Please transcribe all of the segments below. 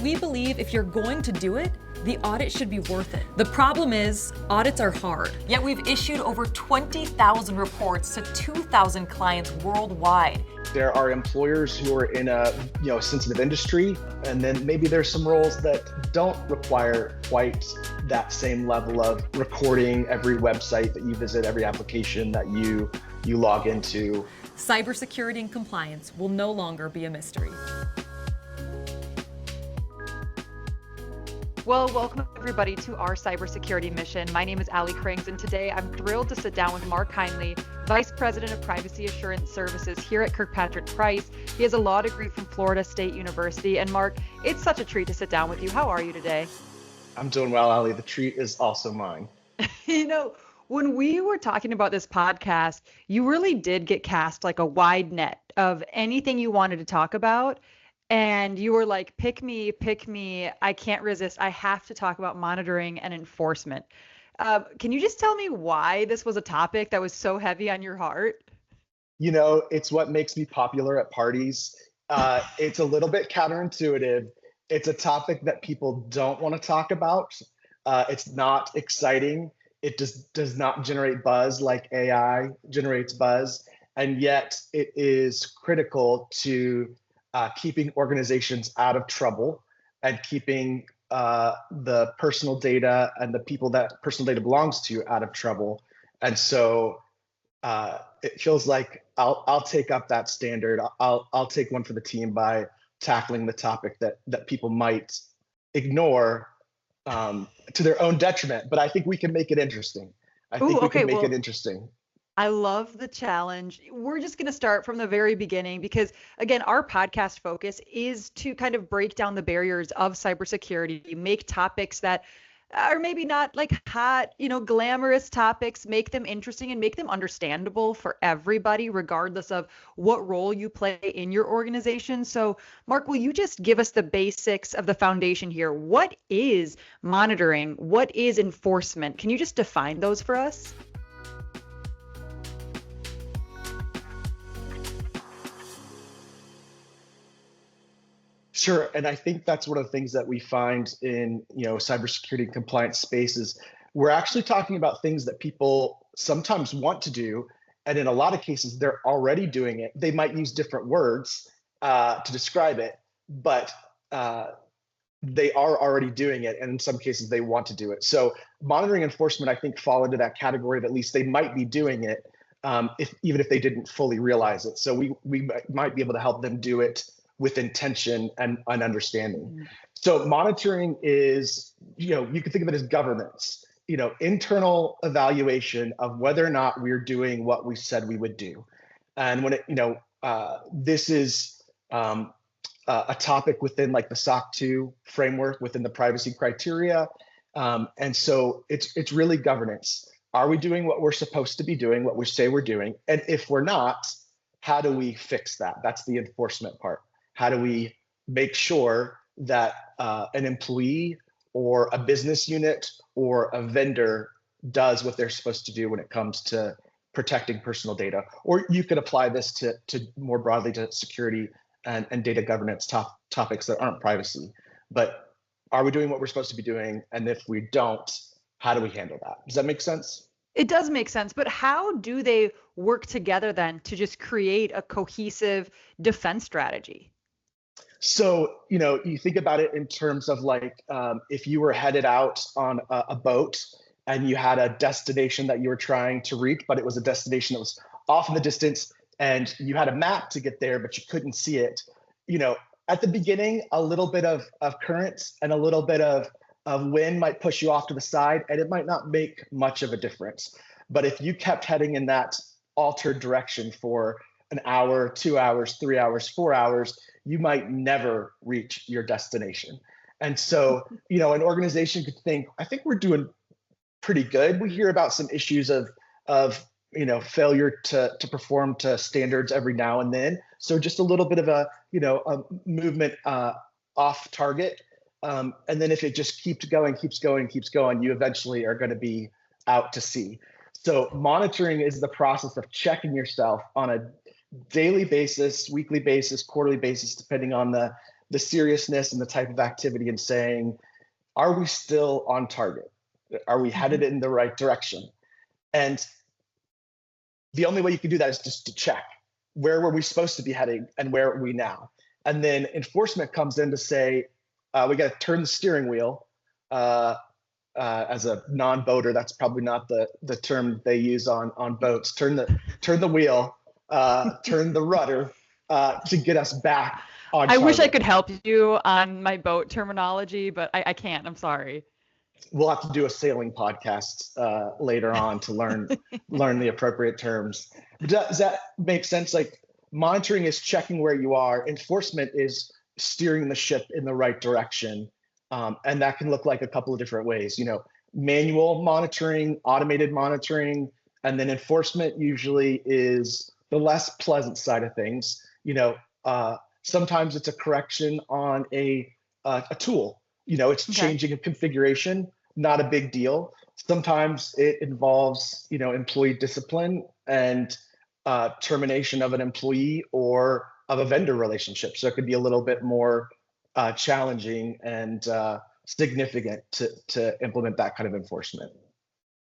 we believe if you're going to do it, the audit should be worth it. The problem is, audits are hard. Yet we've issued over 20,000 reports to 2,000 clients worldwide. There are employers who are in a sensitive industry, and then maybe there's some roles that don't require quite that same level of recording every website that you visit, every application that you log into. Cybersecurity and compliance will no longer be a mystery. Well, welcome everybody to our cybersecurity mission. My name is Allie Krings, and today I'm thrilled to sit down with Mark Heinle, Vice President of Privacy Assurance Services here at KirkpatrickPrice. He has a law degree from Florida State University. And Mark, it's such a treat to sit down with you. How are you today? I'm doing well, Allie. The treat is also mine. When we were talking about this podcast, you really did get cast like a wide net of anything you wanted to talk about. And you were like, pick me. I can't resist. I have to talk about monitoring and enforcement. Can you just tell me why this was a topic that was so heavy on your heart? It's what makes me popular at parties. It's a little bit counterintuitive. It's a topic that people don't want to talk about. It's not exciting. It does not generate buzz like AI generates buzz. And yet it is critical to keeping organizations out of trouble and keeping the personal data and the people that personal data belongs to out of trouble. And so it feels like I'll take up that standard. I'll take one for the team by tackling the topic that people might ignore to their own detriment. But I think we can make it interesting. I think we can make it interesting. I love the challenge. We're just going to start from the very beginning because, again, our podcast focus is to kind of break down the barriers of cybersecurity, make topics that are maybe not like hot, glamorous topics, make them interesting and make them understandable for everybody, regardless of what role you play in your organization. So, Mark, will you just give us the basics of the foundation here? What is monitoring? What is enforcement? Can you just define those for us? Sure, and I think that's one of the things that we find in cybersecurity and compliance spaces. We're actually talking about things that people sometimes want to do, and in a lot of cases, they're already doing it. They might use different words to describe it, but they are already doing it, and in some cases, they want to do it. So monitoring enforcement, I think, fall into that category of at least they might be doing it, even if they didn't fully realize it. So we might be able to help them do it with intention and understanding. So monitoring is, you can think of it as governance, internal evaluation of whether or not we're doing what we said we would do. And when this is a topic within like the SOC 2 framework within the privacy criteria. And so it's really governance. Are we doing what we're supposed to be doing, what we say we're doing? And if we're not, how do we fix that? That's the enforcement part. How do we make sure that an employee or a business unit or a vendor does what they're supposed to do when it comes to protecting personal data? Or you could apply this to more broadly to security and data governance topics that aren't privacy. But are we doing what we're supposed to be doing? And if we don't, how do we handle that? Does that make sense? It does make sense, but how do they work together then to just create a cohesive defense strategy? So, you think about it in terms of like, if you were headed out on a boat and you had a destination that you were trying to reach, but it was a destination that was off in the distance and you had a map to get there, but you couldn't see it. At the beginning, a little bit of current and a little bit of wind might push you off to the side, and it might not make much of a difference. But if you kept heading in that altered direction for an hour, 2 hours, 3 hours, 4 hours, you might never reach your destination. And so, an organization could think, I think we're doing pretty good. We hear about some issues of failure to perform to standards every now and then. So just a little bit of a movement off target. And then if it just keeps going, you eventually are going to be out to sea. So monitoring is the process of checking yourself on a daily basis, weekly basis, quarterly basis, depending on the seriousness and the type of activity and saying, are we still on target? Are we headed in the right direction? And the only way you can do that is just to check, where were we supposed to be heading and where are we now? And then enforcement comes in to say, we got to turn the steering wheel. As a non-boater, that's probably not the term they use on boats. Turn the wheel, turn the rudder to get us back on I wish I target. could help you on my boat terminology, but I can't. I'm sorry. We'll have to do a sailing podcast later on to learn the appropriate terms. But does that make sense? Like, monitoring is checking where you are. Enforcement is steering the ship in the right direction. And that can look like a couple of different ways, manual monitoring, automated monitoring, and then enforcement usually is the less pleasant side of things. Sometimes it's a correction on a tool, it's changing a configuration, not a big deal. Sometimes it involves, employee discipline and termination of an employee or of a vendor relationship. So it could be a little bit more challenging and significant to implement that kind of enforcement.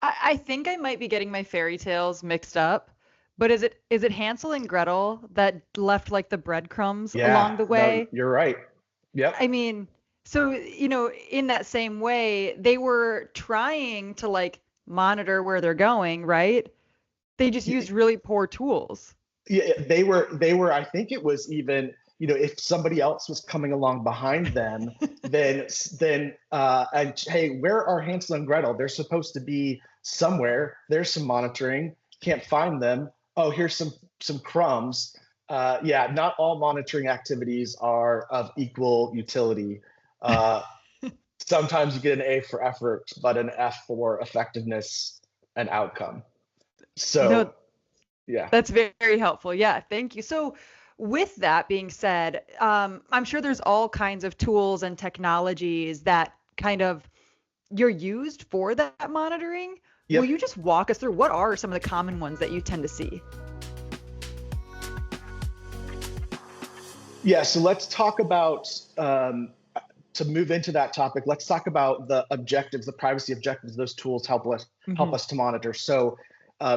I think I might be getting my fairy tales mixed up, but is it Hansel and Gretel that left like the breadcrumbs along the way? No, you're right. Yep. I mean, so in that same way, they were trying to like monitor where they're going, right? They just used really poor tools. Yeah, they were. I think it was even, if somebody else was coming along behind them, then and hey, where are Hansel and Gretel? They're supposed to be somewhere. There's some monitoring. Can't find them. Oh, here's some crumbs. Yeah, not all monitoring activities are of equal utility. Sometimes you get an A for effort, but an F for effectiveness and outcome. So, yeah. That's very helpful. Yeah, thank you. So with that being said, I'm sure there's all kinds of tools and technologies that kind of you're used for that monitoring. Yep. Will you just walk us through what are some of the common ones that you tend to see? Yeah, so let's talk about, to move into that topic, let's talk about the objectives, the privacy objectives those tools help us to monitor. So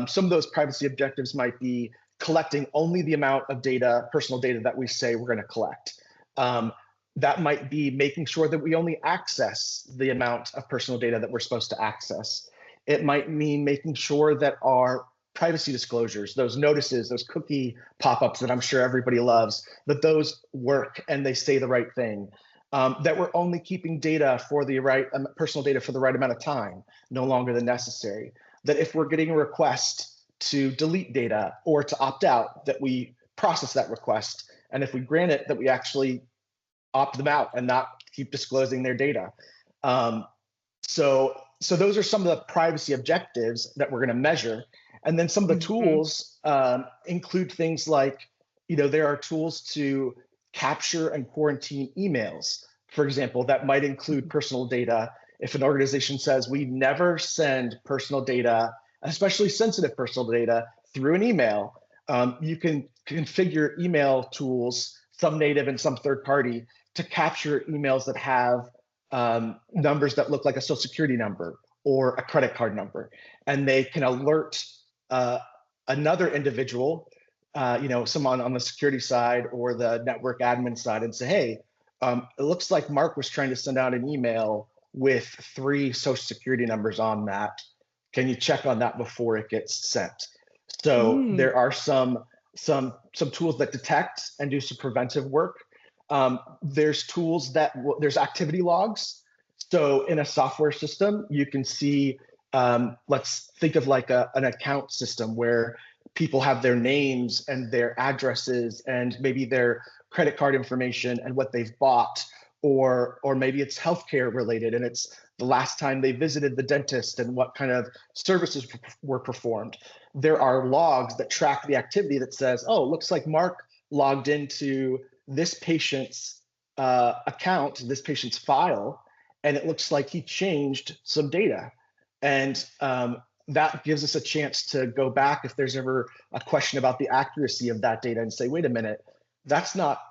some of those privacy objectives might be collecting only the amount of data, personal data that we say we're going to collect. That might be making sure that we only access the amount of personal data that we're supposed to access. It might mean making sure that our privacy disclosures, those notices, those cookie pop-ups that I'm sure everybody loves, that those work and they say the right thing. That we're only keeping data for the right personal data for the right amount of time, no longer than necessary. That if we're getting a request to delete data or to opt out, that we process that request. And if we grant it, that we actually opt them out and not keep disclosing their data. So those are some of the privacy objectives that we're going to measure. And then some of the tools include things like, there are tools to capture and quarantine emails, for example, that might include personal data. If an organization says we never send personal data, especially sensitive personal data, through an email, you can configure email tools, some native and some third party, to capture emails that have numbers that look like a social security number or a credit card number. And they can alert another individual, someone on the security side or the network admin side, and say, hey, it looks like Mark was trying to send out an email with 3 social security numbers on that. Can you check on that before it gets sent? So there are some tools that detect and do some preventive work. There's tools there's activity logs. So in a software system, you can see, let's think of like an account system where people have their names and their addresses and maybe their credit card information and what they've bought, or maybe it's healthcare related and it's the last time they visited the dentist and what kind of services were performed. There are logs that track the activity that says, oh, it looks like Mark logged into this patient's account, this patient's file, and it looks like he changed some data. And that gives us a chance to go back if there's ever a question about the accuracy of that data and say, wait a minute, that's not,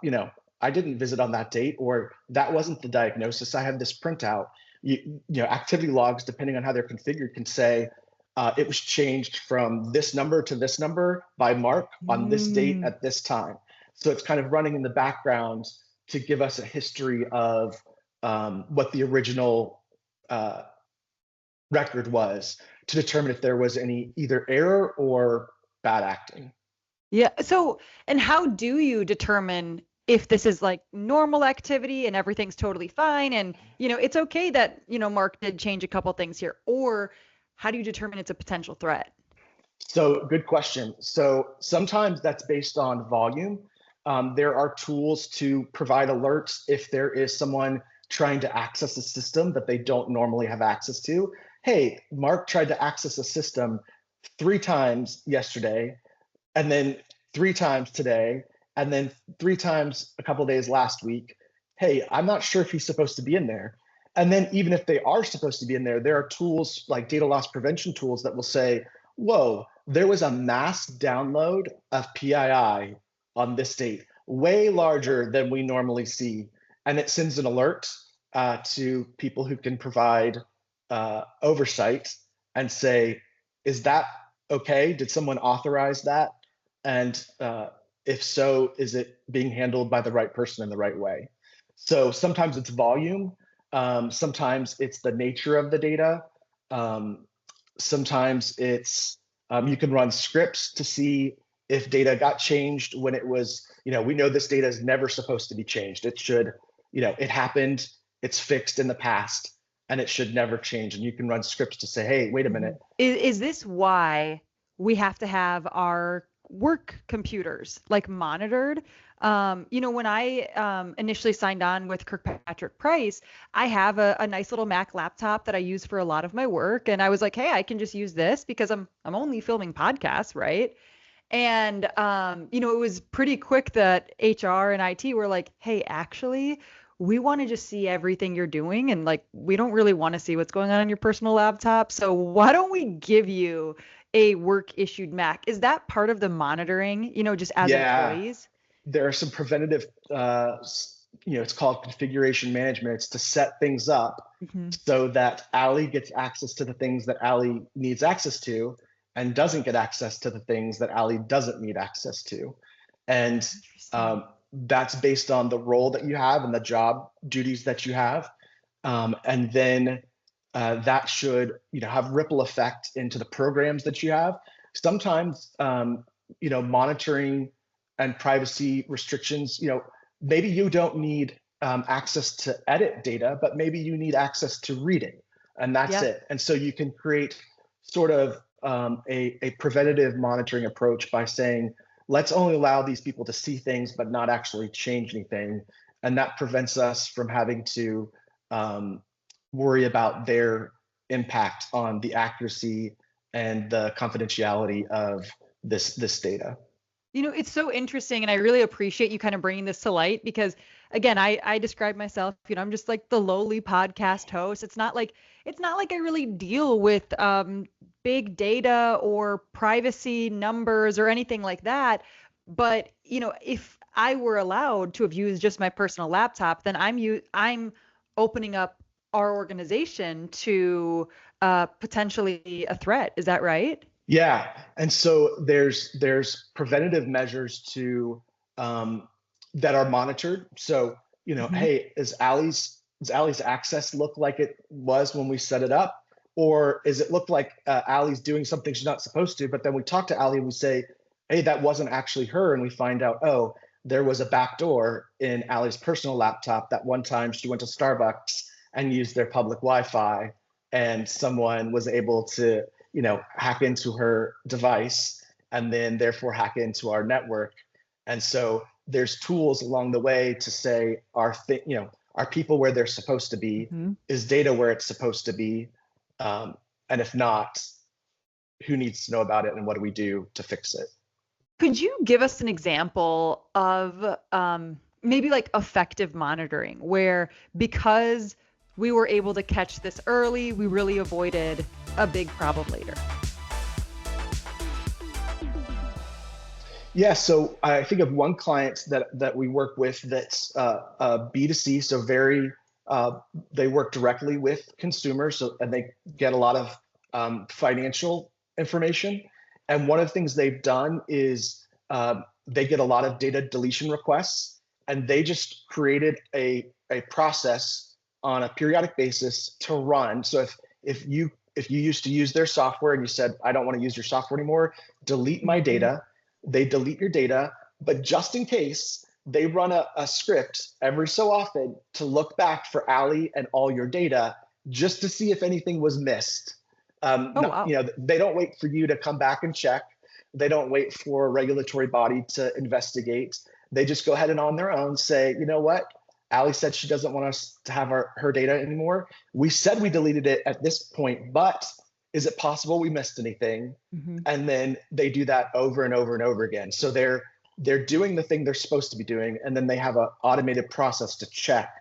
I didn't visit on that date, or that wasn't the diagnosis. I have this printout. Activity logs, depending on how they're configured, can say it was changed from this number to this number by Mark on this date at this time. So it's kind of running in the background to give us a history of what the original record was, to determine if there was any either error or bad acting. Yeah. So, and how do you determine if this is like normal activity and everything's totally fine and, it's okay that, Mark did change a couple things here, or how do you determine it's a potential threat? So good question. So sometimes that's based on volume. There are tools to provide alerts if there is someone trying to access a system that they don't normally have access to. Hey, Mark tried to access a system 3 times yesterday, and then 3 times today, and then 3 times a couple of days last week. Hey, I'm not sure if he's supposed to be in there. And then even if they are supposed to be in there, there are tools like data loss prevention tools that will say, whoa, there was a mass download of PII on this date, way larger than we normally see. And it sends an alert to people who can provide oversight and say, is that okay? Did someone authorize that? And if so, is it being handled by the right person in the right way? So sometimes it's volume. Sometimes it's the nature of the data. Sometimes it's, you can run scripts to see if data got changed when it was, we know this data is never supposed to be changed. It should, it happened, it's fixed in the past, and it should never change. And you can run scripts to say, hey, wait a minute. Is this why we have to have our work computers like monitored? When I initially signed on with KirkpatrickPrice, I have a nice little Mac laptop that I use for a lot of my work. And I was like, hey, I can just use this because I'm only filming podcasts, right? And, it was pretty quick that HR and IT were like, hey, actually, we want to just see everything you're doing. And like, we don't really want to see what's going on your personal laptop. So why don't we give you a work issued Mac? Is that part of the monitoring, just as employees? There are some preventative, it's called configuration management. It's to set things up so that Allie gets access to the things that Allie needs access to and doesn't get access to the things that Allie doesn't need access to. And that's based on the role that you have and the job duties that you have. And then that should, have ripple effect into the programs that you have. Sometimes, monitoring and privacy restrictions, maybe you don't need access to edit data, but maybe you need access to reading, and that's it. And so you can create sort of a preventative monitoring approach by saying, let's only allow these people to see things, but not actually change anything. And that prevents us from having to worry about their impact on the accuracy and the confidentiality of this data. It's so interesting, and I really appreciate you kind of bringing this to light because, again, I describe myself, I'm just like the lowly podcast host. It's not like I really deal with big data or privacy numbers or anything like that. But, if I were allowed to have used just my personal laptop, then I'm opening up our organization to potentially a threat. Is that right? Yeah, and so there's preventative measures to that are monitored. So hey, does Allie's access look like it was when we set it up, or is it look like Allie's doing something she's not supposed to? But then we talk to Allie and we say, hey, that wasn't actually her, and we find out, oh, there was a backdoor in Allie's personal laptop. That one time she went to Starbucks and used their public Wi-Fi, and someone was able to hack into her device and then therefore hack into our network. And so there's tools along the way to say, are people where they're supposed to be? Is data where it's supposed to be? And if not, who needs to know about it and what do we do to fix it? Could you give us an example of maybe like effective monitoring where, because we were able to catch this early, we really avoided a big problem later? Yeah, so I think of one client that we work with that's B2C, so very they work directly with consumers, so and they get a lot of financial information. And one of the things they've done is they get a lot of data deletion requests, and they just created a process on a periodic basis to run. So if you used to use their software and you said, I don't want to use your software anymore, delete my data. They delete your data, but just in case, they run a script every so often to look back for Ali and all your data just to see if anything was missed. Wow. They don't wait for you to come back and check. They don't wait for a regulatory body to investigate. They just go ahead and on their own say, you know what? Ali said she doesn't want us to have her data anymore. We said we deleted it at this point, but is it possible we missed anything? And then they do that over and over and over again. So they're doing the thing they're supposed to be doing, and then they have an automated process to check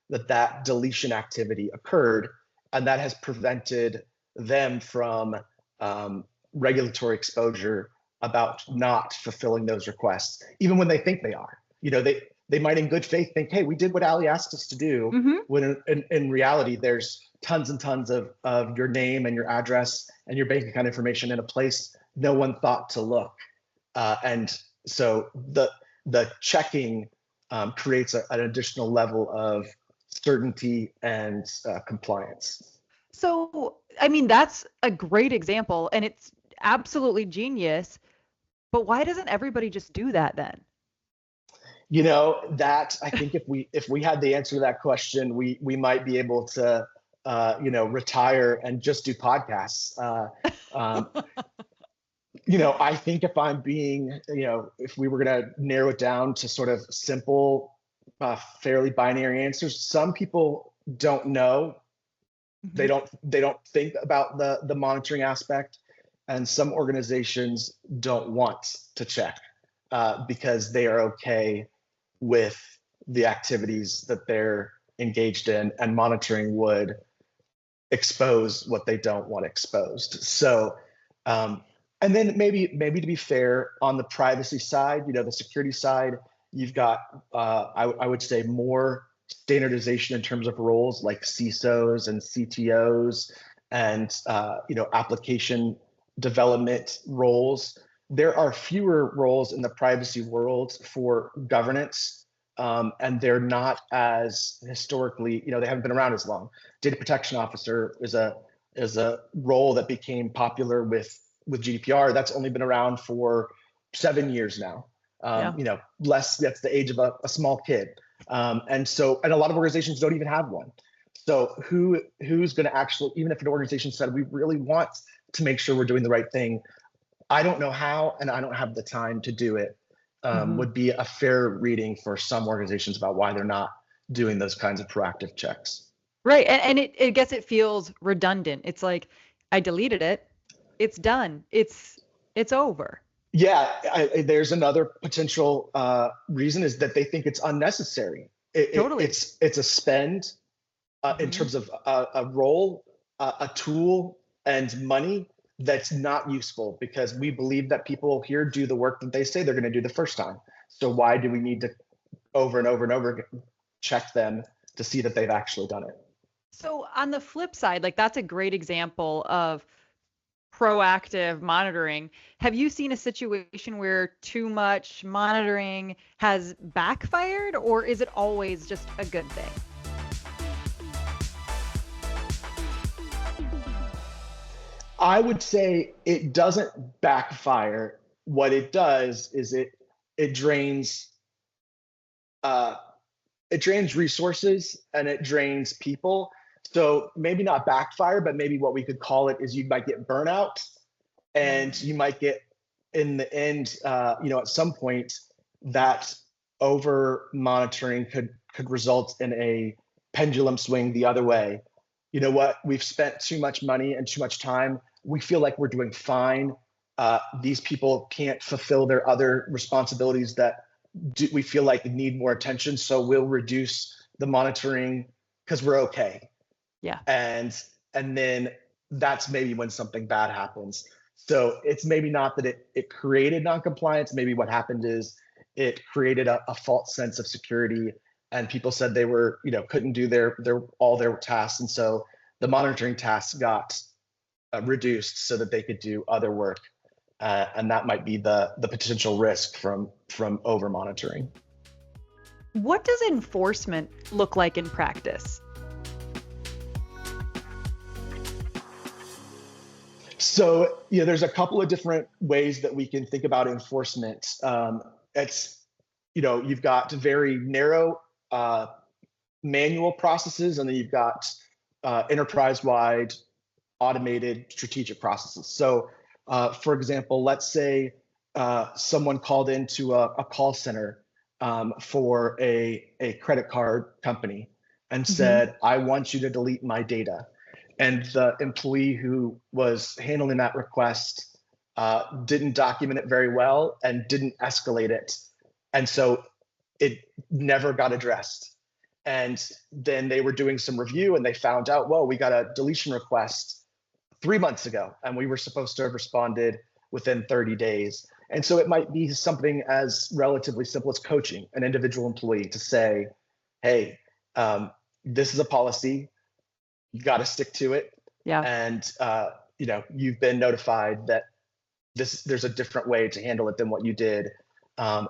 that deletion activity occurred, and that has prevented them from regulatory exposure about not fulfilling those requests, even when they think they are. They might in good faith think, hey, we did what Ali asked us to do, when in reality, there's tons and tons of your name and your address and your bank account information in a place no one thought to look. And so the checking creates an additional level of certainty and compliance. So, I mean, that's a great example and it's absolutely genius. But why doesn't everybody just do that then? That I think if we had the answer to that question, we might be able to retire and just do podcasts. I think if I'm being, if we were going to narrow it down to sort of simple, fairly binary answers, some people don't know. They don't think about the monitoring aspect, and some organizations don't want to check because they are okay with the activities that they're engaged in, and monitoring would expose what they don't want exposed. So, and then maybe to be fair, on the privacy side, the security side, you've got, I would say, more standardization in terms of roles like CISOs and CTOs and, application development roles. There are fewer roles in the privacy world for governance, and they're not as historically, they haven't been around as long. Data protection officer is a role that became popular with GDPR. That's only been around for 7 years now. That's the age of a small kid. And a lot of organizations don't even have one. So who's going to actually, even if an organization said, we really want to make sure we're doing the right thing, I don't know how, and I don't have the time to do it, would be a fair reading for some organizations about why they're not doing those kinds of proactive checks. Right. And it gets, it feels redundant. It's like, I deleted it. It's done. It's over. Yeah. There's another potential reason is that they think it's unnecessary. Totally. It's a spend in terms of a role, a tool, and money that's not useful, because we believe that people here do the work that they say they're going to do the first time. So why do we need to over and over and over again check them to see that they've actually done it? So on the flip side, like that's a great example of proactive monitoring. Have you seen a situation where too much monitoring has backfired, or is it always just a good thing? I would say it doesn't backfire. What it does is it drains resources and it drains people. So maybe not backfire, but maybe what we could call it is you might get burnout, and you might get, in the end, at some point, that over monitoring could result in a pendulum swing the other way. You know what? We've spent too much money and too much time. We feel like we're doing fine. These people can't fulfill their other responsibilities that we feel like need more attention. So we'll reduce the monitoring because we're okay. Yeah. And then that's maybe when something bad happens. So it's maybe not that it created noncompliance. Maybe what happened is it created a false sense of security, and people said they were, couldn't do all their tasks, and so the monitoring tasks got reduced so that they could do other work, and that might be the potential risk from over monitoring. What does enforcement look like in practice? So, there's a couple of different ways that we can think about enforcement. It's, you've got very narrow manual processes, and then you've got enterprise-wide automated strategic processes. So, for example, let's say someone called into a call center for a credit card company and said, I want you to delete my data. And the employee who was handling that request didn't document it very well and didn't escalate it. And so it never got addressed. And then they were doing some review and they found out, well, we got a deletion request 3 months ago, and we were supposed to have responded within 30 days. And so it might be something as relatively simple as coaching an individual employee to say, hey, this is a policy. You got to stick to it. Yeah. And, you've been notified that there's a different way to handle it than what you did. So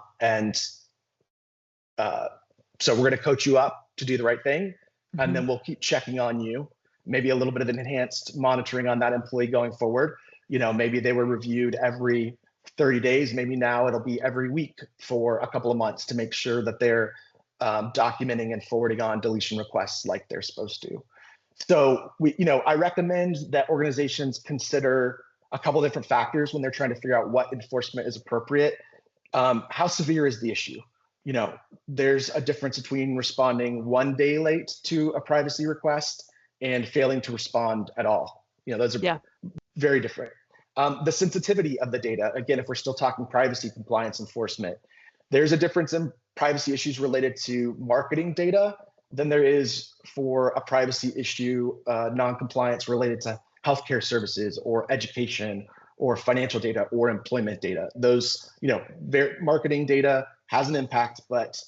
we're going to coach you up to do the right thing. And then we'll keep checking on you, maybe a little bit of an enhanced monitoring on that employee going forward. Maybe they were reviewed every 30 days. Maybe now it'll be every week for a couple of months to make sure that they're documenting and forwarding on deletion requests like they're supposed to. So I recommend that organizations consider a couple different factors when they're trying to figure out what enforcement is appropriate. How severe is the issue? There's a difference between responding 1 day late to a privacy request and failing to respond at all. Those are very different. The sensitivity of the data, again, if we're still talking privacy compliance enforcement, there's a difference in privacy issues related to marketing data than there is for a privacy issue, non-compliance related to healthcare services or education or financial data or employment data. Those, marketing data has an impact, but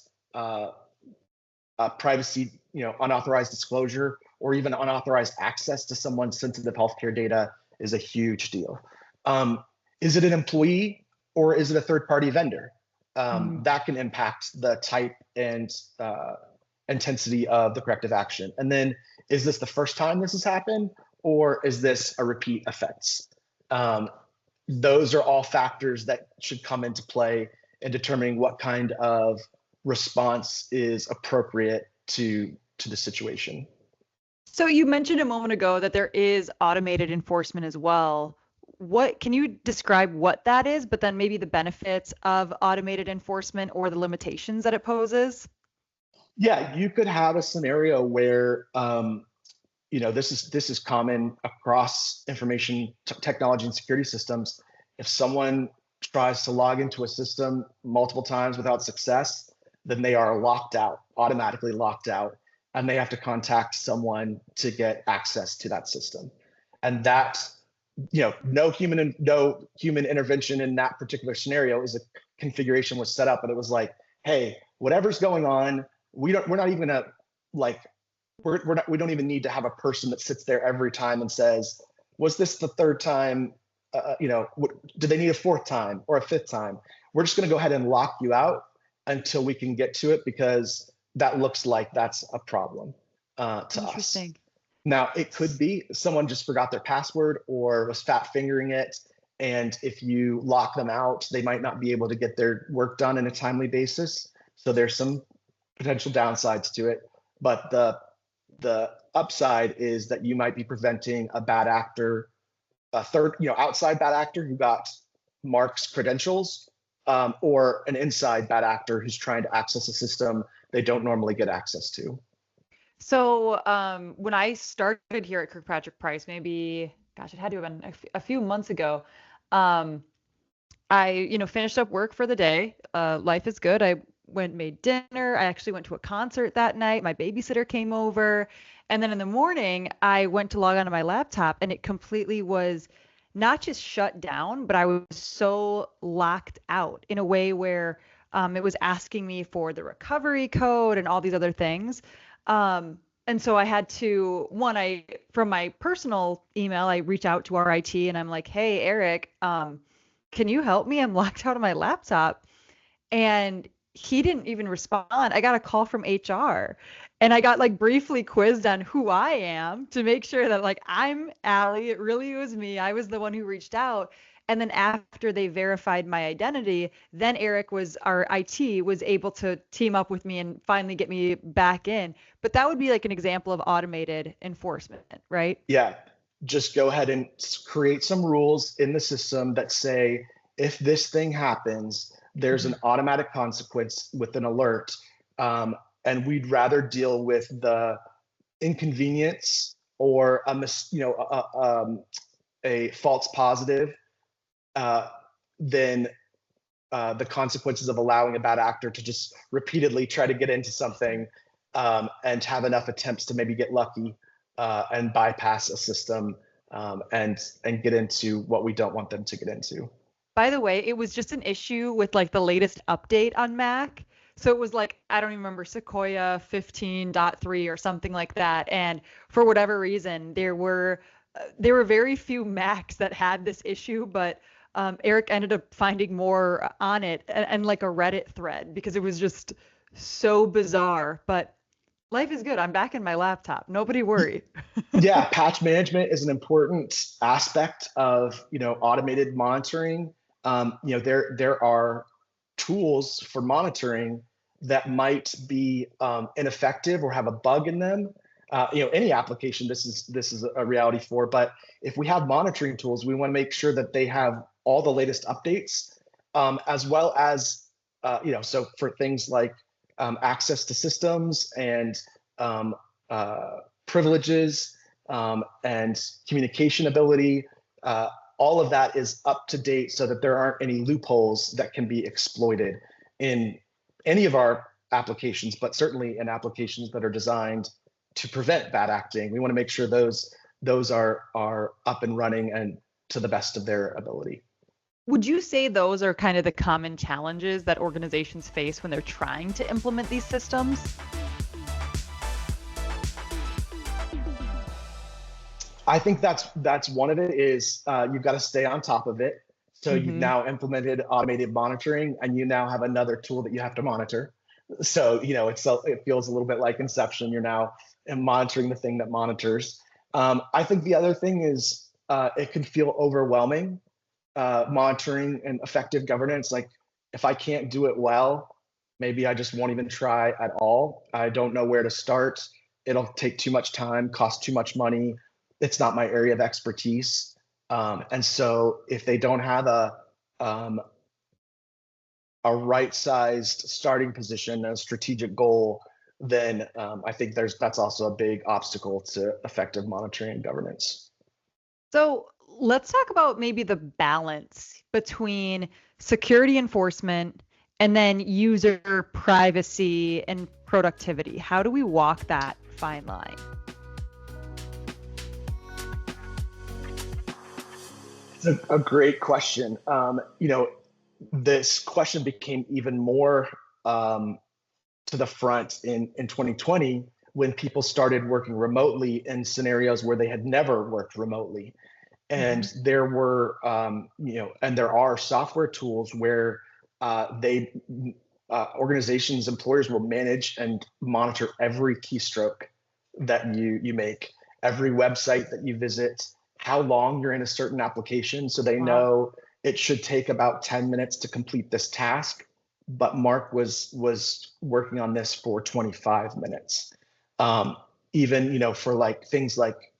privacy, unauthorized disclosure or even unauthorized access to someone's sensitive healthcare data is a huge deal. Is it an employee or is it a third-party vendor? That can impact the type and intensity of the corrective action. And then, is this the first time this has happened, or is this a repeat offense? Those are all factors that should come into play in determining what kind of response is appropriate to the situation. So you mentioned a moment ago that there is automated enforcement as well. What can you describe what that is, but then maybe the benefits of automated enforcement or the limitations that it poses? Yeah, you could have a scenario where this is common across information technology and security systems. If someone tries to log into a system multiple times without success, then they are automatically locked out, and they have to contact someone to get access to that system. And that, no human intervention in that particular scenario is a configuration was set up, and it was like, hey, whatever's going on, we don't even need to have a person that sits there every time and says, was this the third time? Do they need a fourth time or a fifth time? We're just going to go ahead and lock you out until we can get to it, because that looks like that's a problem to us. Now, it could be someone just forgot their password or was fat fingering it. And if you lock them out, they might not be able to get their work done in a timely basis. So there's some potential downsides to it. But the upside is that you might be preventing a bad actor, outside bad actor who got Mark's credentials, or an inside bad actor who's trying to access a system they don't normally get access to. So when I started here at KirkpatrickPrice, maybe, it had to have been a few months ago, I, finished up work for the day. Life is good. I made dinner. I actually went to a concert that night. My babysitter came over. And then in the morning, I went to log onto my laptop, and it completely was not just shut down, but I was so locked out in a way where it was asking me for the recovery code and all these other things. And so I had to, from my personal email, I reach out to our IT and I'm like, hey, Eric, can you help me? I'm locked out of my laptop. And he didn't even respond. I got a call from HR and I got like briefly quizzed on who I am to make sure that like I'm Allie. It really was me. I was the one who reached out. And then after they verified my identity, then our IT was able to team up with me and finally get me back in. But that would be like an example of automated enforcement, right? Yeah. Just go ahead and create some rules in the system that say, if this thing happens, there's an automatic consequence with an alert. And we'd rather deal with the inconvenience or a false positive than the consequences of allowing a bad actor to just repeatedly try to get into something and have enough attempts to maybe get lucky and bypass a system and get into what we don't want them to get into. By the way, it was just an issue with like the latest update on Mac. So it was like, I don't even remember, Sequoia 15.3 or something like that. And for whatever reason, there were very few Macs that had this issue, but Eric ended up finding more on it and like a Reddit thread because it was just so bizarre. But life is good. I'm back in my laptop. Nobody worry. Yeah, patch management is an important aspect of automated monitoring. There are tools for monitoring that might be ineffective or have a bug in them. Any application this is a reality for, but if we have monitoring tools, we want to make sure that they have all the latest updates, as well as so for things like access to systems and privileges and communication ability. All of that is up to date so that there aren't any loopholes that can be exploited in any of our applications, but certainly in applications that are designed to prevent bad acting. We want to make sure those are up and running and to the best of their ability. Would you say those are kind of the common challenges that organizations face when they're trying to implement these systems? I think that's one of it is you've got to stay on top of it. So you've now implemented automated monitoring and you now have another tool that you have to monitor. So, it feels a little bit like Inception. You're now monitoring the thing that monitors. I think the other thing is it can feel overwhelming, monitoring and effective governance. Like if I can't do it well, maybe I just won't even try at all. I don't know where to start. It'll take too much time, cost too much money. It's not my area of expertise. And so if they don't have a right-sized starting position, a strategic goal, then I think that's also a big obstacle to effective monitoring and governance. So let's talk about maybe the balance between security enforcement and then user privacy and productivity. How do we walk that fine line? It's a great question. This question became even more to the front in 2020 when people started working remotely in scenarios where they had never worked remotely. And there were, and there are software tools where organizations, employers will manage and monitor every keystroke that you make, every website that you visit, how long you're in a certain application. So they know it should take about 10 minutes to complete this task, but Mark was working on this for 25 minutes. Even, for like things like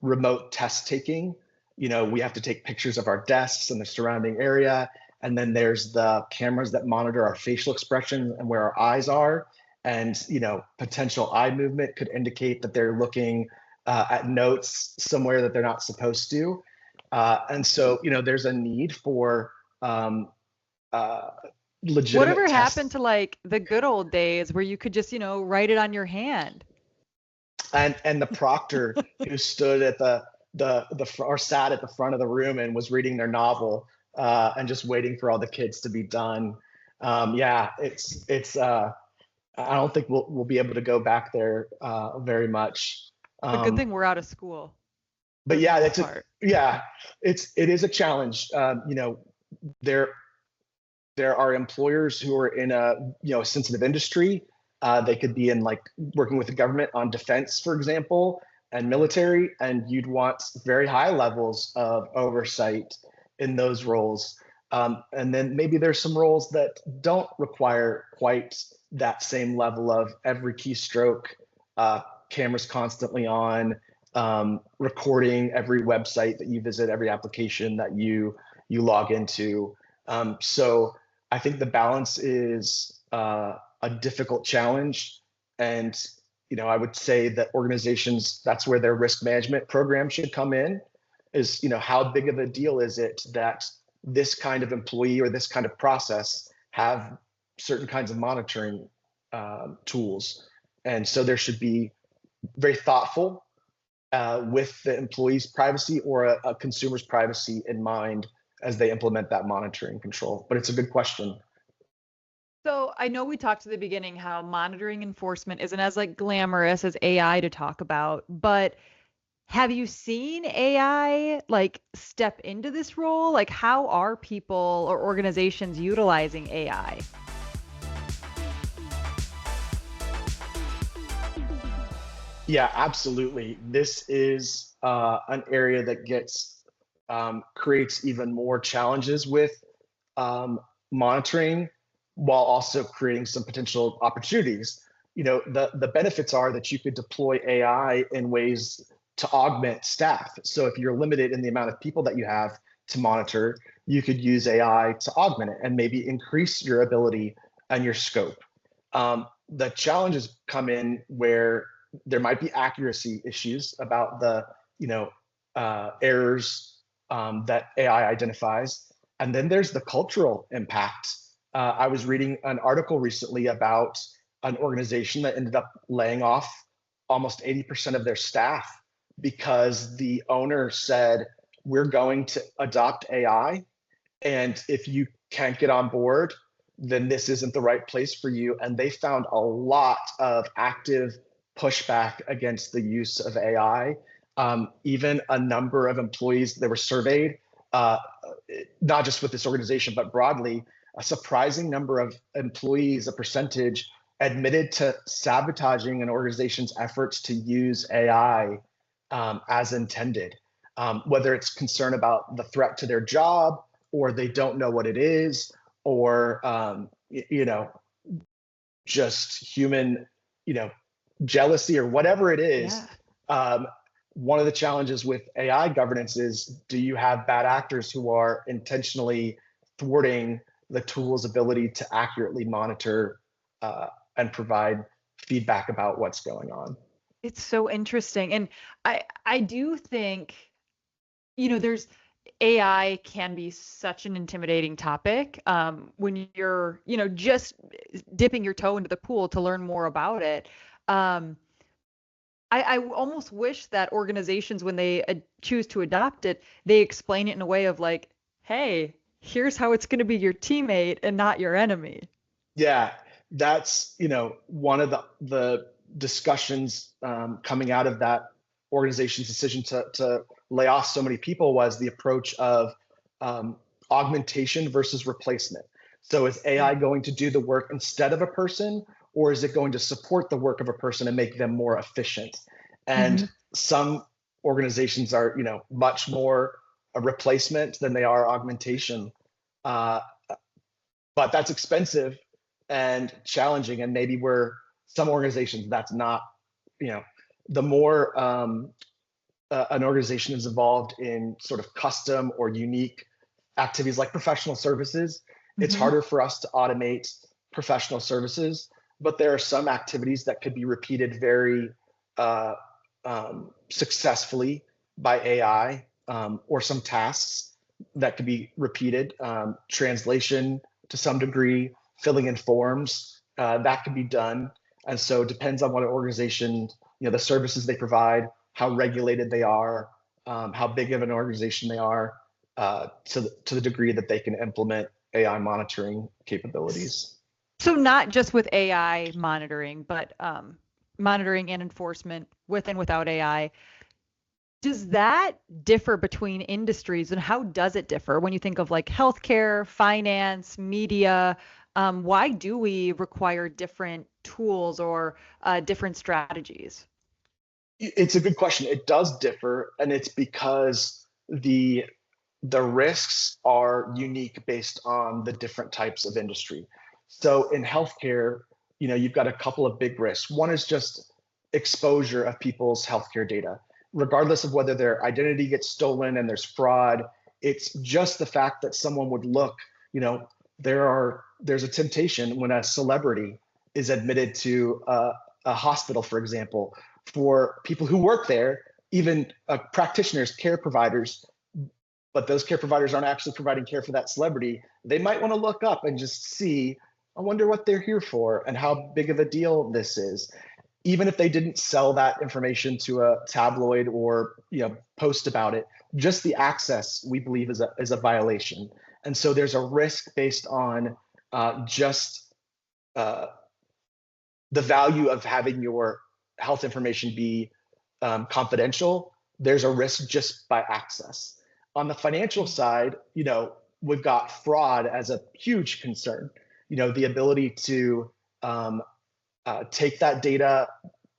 remote test taking, we have to take pictures of our desks and the surrounding area. And then there's the cameras that monitor our facial expression and where our eyes are. And, potential eye movement could indicate that they're looking at notes somewhere that they're not supposed to. And so, there's a need for legitimate Whatever tests. happened to like the good old days where you could just, write it on your hand? And the proctor who stood at the or sat at the front of the room and was reading their novel and just waiting for all the kids to be done. Yeah, it's I don't think we'll be able to go back there very much. A good thing we're out of school. But yeah, it is a challenge. There are employers who are in a sensitive industry. They could be in like working with the government on defense, for example, and military, and you'd want very high levels of oversight in those roles. And then maybe there's some roles that don't require quite that same level of every keystroke, cameras constantly on, recording every website that you visit, every application that you log into. So I think the balance is a difficult challenge. And I would say that organizations, that's where their risk management program should come in, is how big of a deal is it that this kind of employee or this kind of process have certain kinds of monitoring tools. And so there should be very thoughtful with the employee's privacy or a consumer's privacy in mind as they implement that monitoring control. But it's a good question. So I know we talked at the beginning how monitoring enforcement isn't as like glamorous as AI to talk about, but have you seen AI like step into this role? Like how are people or organizations utilizing AI? Yeah, absolutely. This is an area that creates even more challenges with monitoring, while also creating some potential opportunities. The benefits are that you could deploy AI in ways to augment staff. So if you're limited in the amount of people that you have to monitor, you could use AI to augment it and maybe increase your ability and your scope. The challenges come in where there might be accuracy issues about the errors that AI identifies. And then there's the cultural impact. I was reading an article recently about an organization that ended up laying off almost 80% of their staff because the owner said, we're going to adopt AI. And if you can't get on board, then this isn't the right place for you. And they found a lot of active pushback against the use of AI. Even a number of employees that were surveyed, not just with this organization, but broadly, a surprising number of employees, a percentage, admitted to sabotaging an organization's efforts to use AI as intended, whether it's concern about the threat to their job, or they don't know what it is, or just human, jealousy or whatever it is. Yeah. One of the challenges with AI governance is, do you have bad actors who are intentionally thwarting the tool's ability to accurately monitor and provide feedback about what's going on? It's so interesting. And I do think, there's AI can be such an intimidating topic when you're, just dipping your toe into the pool to learn more about it. I almost wish that organizations, when they choose to adopt it, they explain it in a way of like, hey, here's how it's going to be your teammate and not your enemy. Yeah, that's, one of the discussions coming out of that organization's decision to lay off so many people was the approach of augmentation versus replacement. So is AI going to do the work instead of a person, or is it going to support the work of a person and make them more efficient? And some organizations are, much more a replacement than they are augmentation. But that's expensive and challenging. And maybe some organizations, that's not, the more an organization is involved in sort of custom or unique activities like professional services, it's harder for us to automate professional services. But there are some activities that could be repeated very successfully by AI, or some tasks that could be repeated. Translation to some degree, filling in forms, that can be done. And so it depends on what an organization, the services they provide, how regulated they are, how big of an organization they are, to the degree that they can implement AI monitoring capabilities. So not just with AI monitoring, but monitoring and enforcement with and without AI. Does that differ between industries, and how does it differ when you think of like healthcare, finance, media? Why do we require different tools or different strategies? It's a good question. It does differ, and it's because the risks are unique based on the different types of industry. So in healthcare, you've got a couple of big risks. One is just exposure of people's healthcare data, regardless of whether their identity gets stolen and there's fraud. It's just the fact that someone would look, there's a temptation when a celebrity is admitted to a hospital, for example, for people who work there, even practitioners, care providers, but those care providers aren't actually providing care for that celebrity. They might want to look up and just see, I wonder what they're here for and how big of a deal this is. Even if they didn't sell that information to a tabloid or post about it, just the access, we believe, is a violation. And so there's a risk based on just the value of having your health information be confidential. There's a risk just by access. On the financial side, we've got fraud as a huge concern. The ability to take that data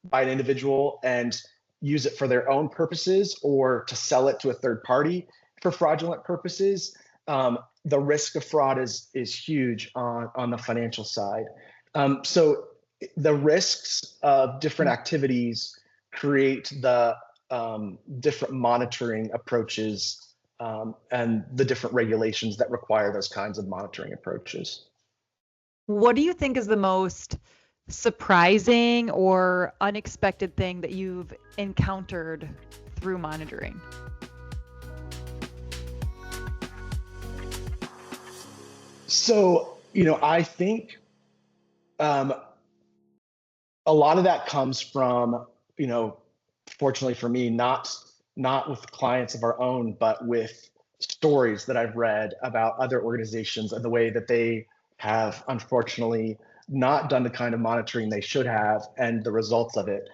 by an individual and use it for their own purposes or to sell it to a third party for fraudulent purposes. The risk of fraud is huge on the financial side. So the risks of different activities create the different monitoring approaches and the different regulations that require those kinds of monitoring approaches. What do you think is the most surprising or unexpected thing that you've encountered through monitoring? So, I think a lot of that comes from, fortunately for me, not with clients of our own, but with stories that I've read about other organizations and the way that they have, unfortunately, not done the kind of monitoring they should have and the results of it.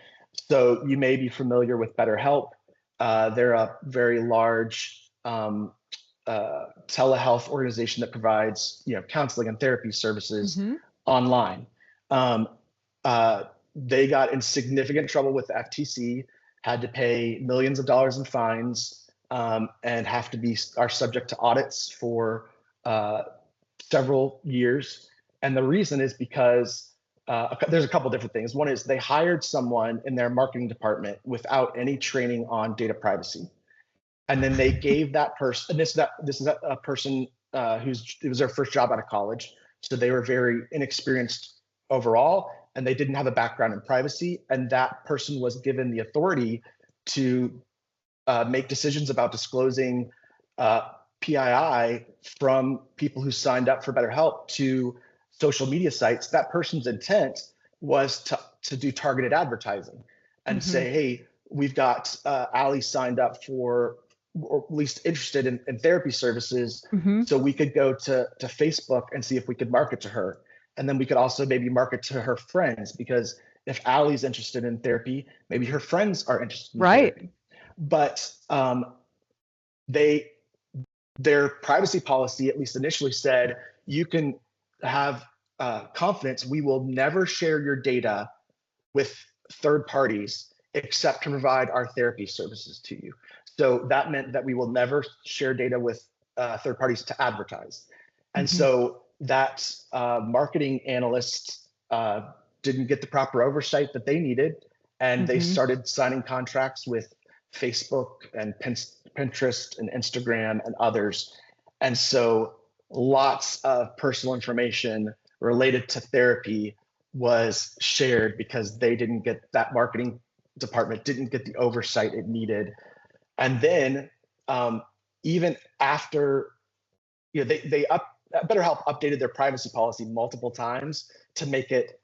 So you may be familiar with BetterHelp. They're a very large telehealth organization that provides counseling and therapy services online. They got in significant trouble with the FTC, had to pay millions of dollars in fines, and are subject to audits for several years. And the reason is because there's a couple different things. One is they hired someone in their marketing department without any training on data privacy. And then they gave that person, and this is a person it was their first job out of college. So they were very inexperienced overall, and they didn't have a background in privacy. And that person was given the authority to make decisions about disclosing PII from people who signed up for BetterHelp to social media sites. That person's intent was to do targeted advertising and say, hey, we've got Allie signed up for, or at least interested in therapy services. So we could go to Facebook and see if we could market to her. And then we could also maybe market to her friends, because if Allie's interested in therapy, maybe her friends are interested in therapy. But their privacy policy, at least initially, said you can have confidence. We will never share your data with third parties except to provide our therapy services to you. So that meant that we will never share data with third parties to advertise. And so that marketing analyst didn't get the proper oversight that they needed. And they started signing contracts with Facebook and Pinterest and Instagram and others. And so lots of personal information related to therapy was shared because they didn't get, that marketing department didn't get the oversight it needed. And then even after, BetterHelp updated their privacy policy multiple times to make it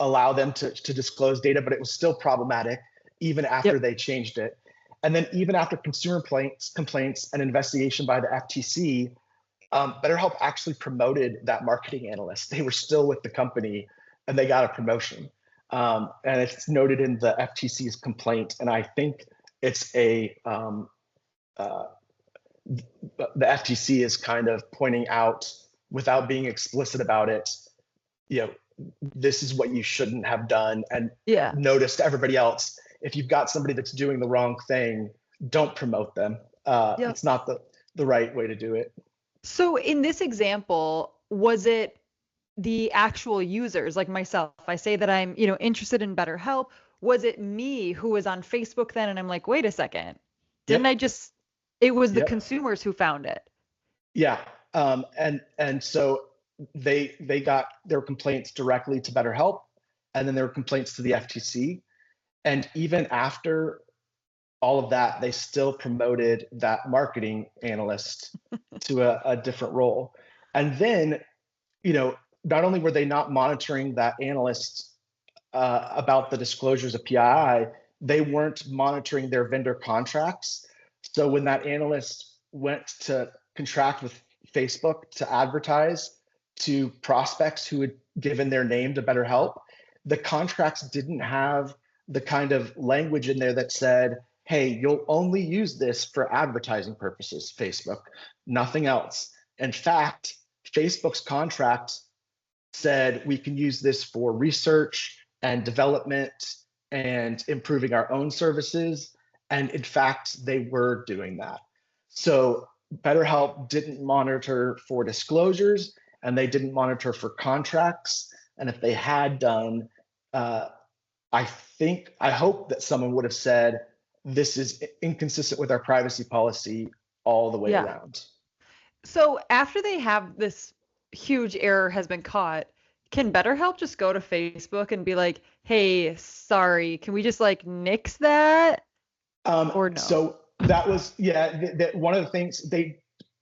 allow them to disclose data, but it was still problematic. even after they changed it. And then even after consumer complaints and investigation by the FTC, BetterHelp actually promoted that marketing analyst. They were still with the company and they got a promotion. And it's noted in the FTC's complaint. And I think it's the FTC is kind of pointing out, without being explicit about it, this is what you shouldn't have done. And notice to everybody else, if you've got somebody that's doing the wrong thing, don't promote them. It's not the right way to do it. So in this example, was it the actual users like myself? I say that I'm, interested in BetterHelp. Was it me who was on Facebook then? And I'm like, wait a second, didn't I just, it was the consumers who found it. Yeah. And so they got their complaints directly to BetterHelp, and then there were complaints to the FTC. And even after all of that, they still promoted that marketing analyst to a different role. And then, not only were they not monitoring that analyst about the disclosures of PII, they weren't monitoring their vendor contracts. So when that analyst went to contract with Facebook to advertise to prospects who had given their name to BetterHelp, the contracts didn't have the kind of language in there that said, hey, you'll only use this for advertising purposes, Facebook, nothing else. In fact, Facebook's contract said we can use this for research and development and improving our own services. And in fact, they were doing that. So BetterHelp didn't monitor for disclosures, and they didn't monitor for contracts. And if they had done, I hope that someone would have said, this is inconsistent with our privacy policy all the way around. So after they have this huge error has been caught, can BetterHelp just go to Facebook and be like, hey, sorry, can we just nix that? Or no? So that was, one of the things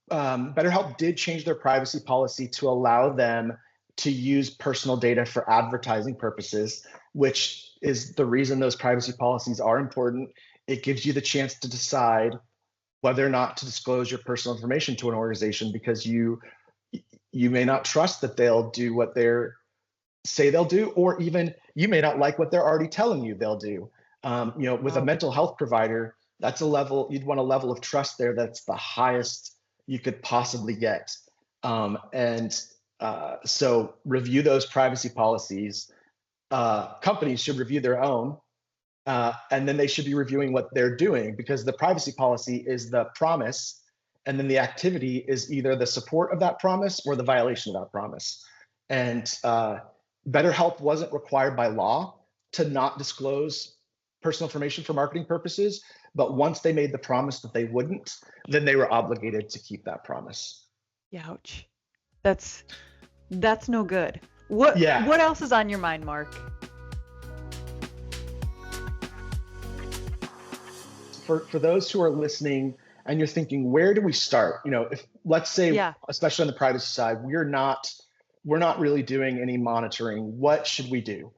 BetterHelp did change their privacy policy to allow them to use personal data for advertising purposes, which is the reason those privacy policies are important. It gives you the chance to decide whether or not to disclose your personal information to an organization, because you may not trust that they'll do what they say they'll do, or even you may not like what they're already telling you they'll do. With a mental health provider, that's a level, you'd want a level of trust there that's the highest you could possibly get. So review those privacy policies. Companies should review their own, and then they should be reviewing what they're doing, because the privacy policy is the promise, and then the activity is either the support of that promise or the violation of that promise. And BetterHelp wasn't required by law to not disclose personal information for marketing purposes, but once they made the promise that they wouldn't, then they were obligated to keep that promise. Ouch. That's no good. What else is on your mind, Mark? For those who are listening and you're thinking, where do we start? If let's say, especially on the privacy side, we're not really doing any monitoring. What should we do?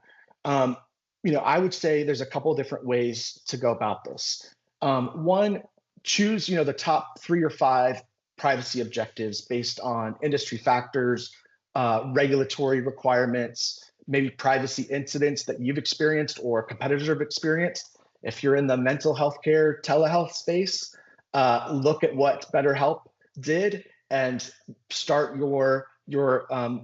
I would say there's a couple of different ways to go about this. One, choose, the top 3 or 5 privacy objectives based on industry factors, regulatory requirements, maybe privacy incidents that you've experienced or competitors have experienced. If you're in the mental health care telehealth space, look at what BetterHelp did and start your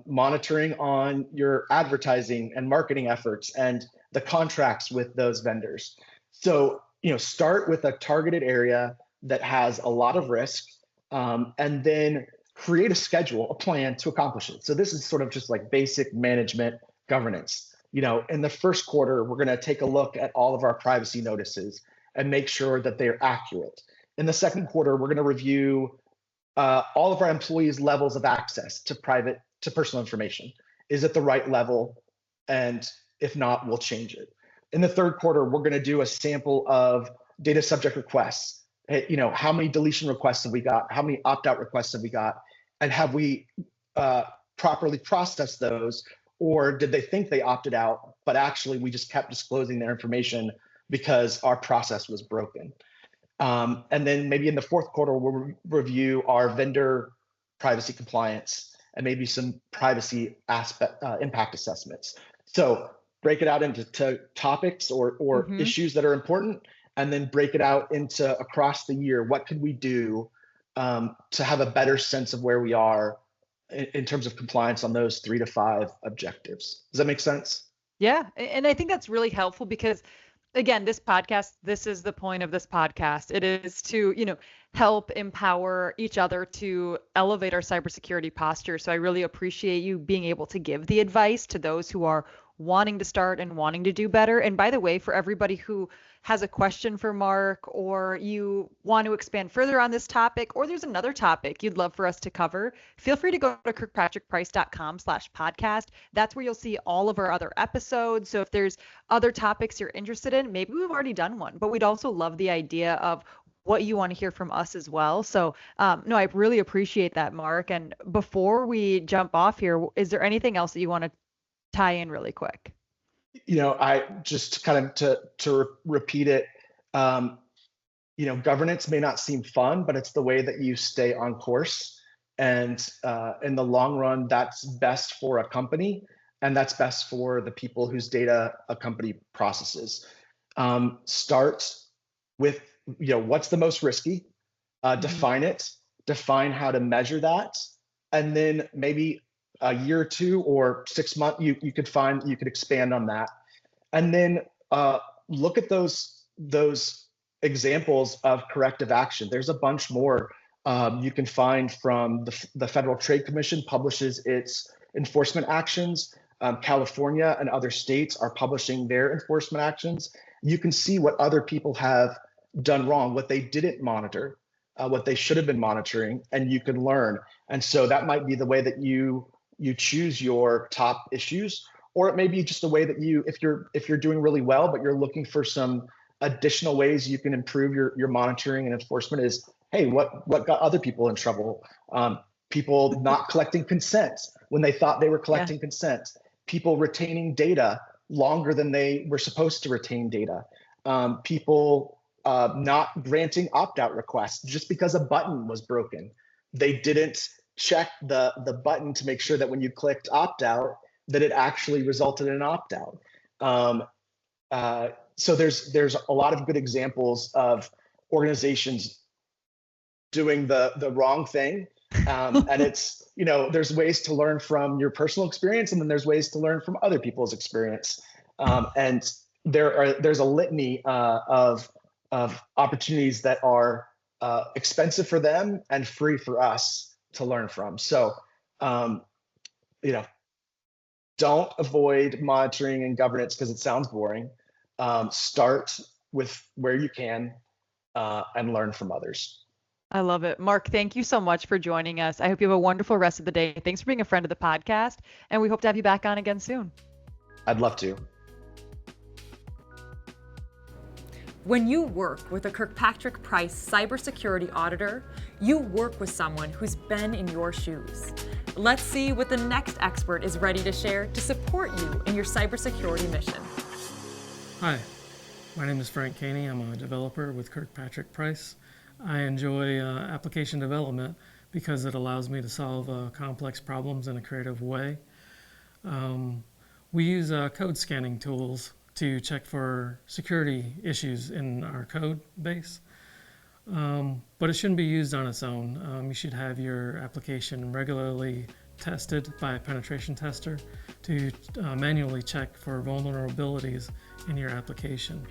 monitoring on your advertising and marketing efforts and the contracts with those vendors. So, start with a targeted area that has a lot of risk, and then create a schedule, a plan to accomplish it. So this is sort of just like basic management governance. In the first quarter, we're going to take a look at all of our privacy notices and make sure that they're accurate. In the second quarter, we're going to review all of our employees' levels of access to personal information. Is it the right level? And if not, we'll change it. In the third quarter, we're going to do a sample of data subject requests. How many deletion requests have we got? How many opt-out requests have we got? And have we properly processed those? Or did they think they opted out, but actually we just kept disclosing their information because our process was broken. And then maybe in the fourth quarter, we'll review our vendor privacy compliance and maybe some privacy impact assessments. So break it out into topics or issues that are important, and then break it out into across the year. What could we do to have a better sense of where we are in terms of compliance on those 3 to 5 objectives? Does that make sense? Yeah. And I think that's really helpful because, again, this is the point of this podcast. It is to, help empower each other to elevate our cybersecurity posture. So I really appreciate you being able to give the advice to those who are wanting to start and wanting to do better. And by the way, for everybody who has a question for Mark, or you want to expand further on this topic, or there's another topic you'd love for us to cover, feel free to go to KirkpatrickPrice.com/podcast. That's where you'll see all of our other episodes. So if there's other topics you're interested in, maybe we've already done one, but we'd also love the idea of what you want to hear from us as well. So no, I really appreciate that, Mark. And before we jump off here, is there anything else that you want to tie in really quick? I just kind of to repeat it, governance may not seem fun, but it's the way that you stay on course. And in the long run, that's best for a company, and that's best for the people whose data a company processes. Start with, what's the most risky, define it, define how to measure that, and then maybe a year or 2 or 6 months, you could expand on that. And then look at those examples of corrective action. There's a bunch more you can find from the Federal Trade Commission publishes its enforcement actions. California and other states are publishing their enforcement actions. You can see what other people have done wrong, what they didn't monitor, what they should have been monitoring, and you can learn. And so that might be the way that you choose your top issues, or it may be just a way that if you're doing really well, but you're looking for some additional ways you can improve your monitoring and enforcement is, hey, what got other people in trouble? People not collecting consent when they thought they were collecting consent, people retaining data longer than they were supposed to retain data, people not granting opt-out requests just because a button was broken. They didn't check the button to make sure that when you clicked opt-out, that it actually resulted in an opt-out. So there's a lot of good examples of organizations doing the wrong thing. And it's, there's ways to learn from your personal experience, and then there's ways to learn from other people's experience. And there's a litany of opportunities that are expensive for them and free for us to learn from. So, don't avoid monitoring and governance because it sounds boring. Start with where you can and learn from others. I love it. Mark, thank you so much for joining us. I hope you have a wonderful rest of the day. Thanks for being a friend of the podcast, and we hope to have you back on again soon. I'd love to. When you work with a Kirkpatrick Price cybersecurity auditor, you work with someone who's been in your shoes. Let's see what the next expert is ready to share to support you in your cybersecurity mission. Hi, my name is Frank Caney. I'm a developer with Kirkpatrick Price. I enjoy application development because it allows me to solve complex problems in a creative way. We use code scanning tools to check for security issues in our code base. But it shouldn't be used on its own. You should have your application regularly tested by a penetration tester to manually check for vulnerabilities in your application.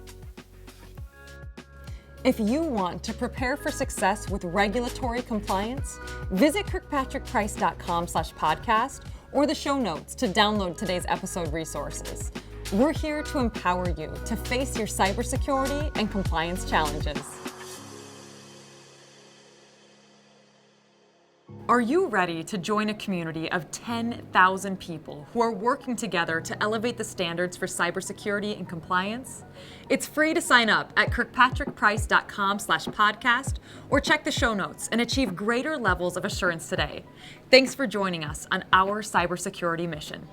If you want to prepare for success with regulatory compliance, visit KirkpatrickPrice.com/podcast or the show notes to download today's episode resources. We're here to empower you to face your cybersecurity and compliance challenges. Are you ready to join a community of 10,000 people who are working together to elevate the standards for cybersecurity and compliance? It's free to sign up at KirkpatrickPrice.com/podcast or check the show notes and achieve greater levels of assurance today. Thanks for joining us on our cybersecurity mission.